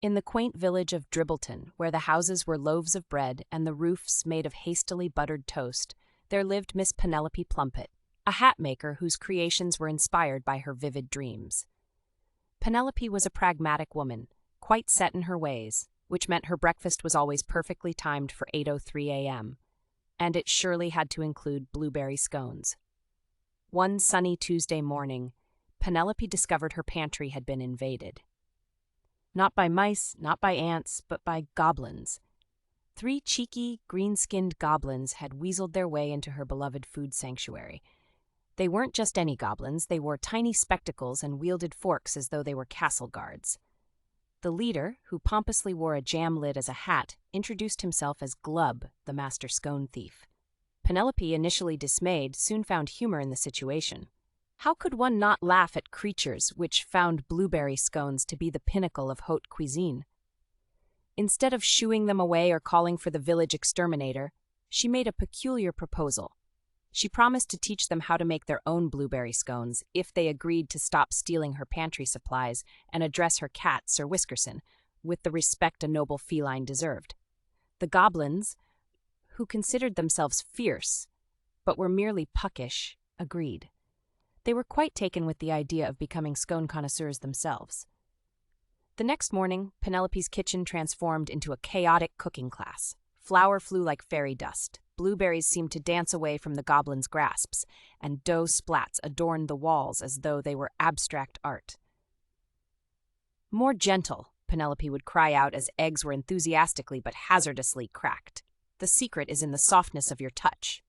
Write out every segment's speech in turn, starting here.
In the quaint village of Dribbleton, where the houses were loaves of bread and the roofs made of hastily buttered toast, there lived Miss Penelope Plumpet, a hat maker whose creations were inspired by her vivid dreams. Penelope was a pragmatic woman, quite set in her ways, which meant her breakfast was always perfectly timed for 8:03 a.m., and it surely had to include blueberry scones. One sunny Tuesday morning, Penelope discovered her pantry had been invaded. Not by mice, not by ants, but by goblins. 3 cheeky, green-skinned goblins had weaseled their way into her beloved food sanctuary. They weren't just any goblins, they wore tiny spectacles and wielded forks as though they were castle guards. The leader, who pompously wore a jam lid as a hat, introduced himself as Glub, the master scone thief. Penelope, initially dismayed, soon found humor in the situation. How could one not laugh at creatures which found blueberry scones to be the pinnacle of haute cuisine? Instead of shooing them away or calling for the village exterminator, she made a peculiar proposal. She promised to teach them how to make their own blueberry scones if they agreed to stop stealing her pantry supplies and address her cat, Sir Whiskerson, with the respect a noble feline deserved. The goblins, who considered themselves fierce, but were merely puckish, agreed. They were quite taken with the idea of becoming scone connoisseurs themselves. The next morning, Penelope's kitchen transformed into a chaotic cooking class. Flour flew like fairy dust, blueberries seemed to dance away from the goblins' grasps, and dough splats adorned the walls as though they were abstract art. "More gentle," Penelope would cry out as eggs were enthusiastically but hazardously cracked. "The secret is in the softness of your touch."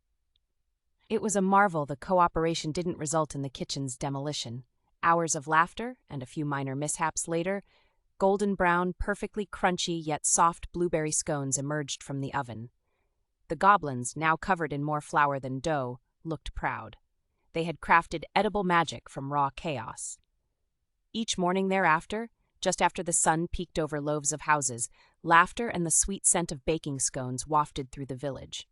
It was a marvel the cooperation didn't result in the kitchen's demolition. Hours of laughter and a few minor mishaps later, golden brown, perfectly crunchy yet soft blueberry scones emerged from the oven. The goblins, now covered in more flour than dough, looked proud. They had crafted edible magic from raw chaos. Each morning thereafter, just after the sun peeked over loaves of houses, laughter and the sweet scent of baking scones wafted through the village.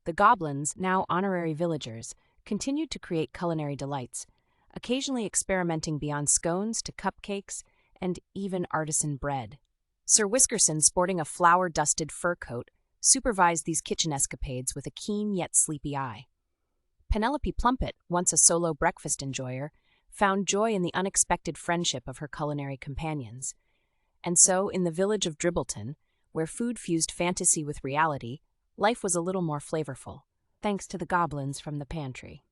The goblins, now honorary villagers, continued to create culinary delights, occasionally experimenting beyond scones to cupcakes and even artisan bread. Sir Whiskerson, sporting a flour-dusted fur coat, supervised these kitchen escapades with a keen yet sleepy eye. Penelope Plumpet, once a solo breakfast enjoyer, found joy in the unexpected friendship of her culinary companions. And so, in the village of Dribbleton, where food fused fantasy with reality, life was a little more flavorful, thanks to the goblins from the pantry.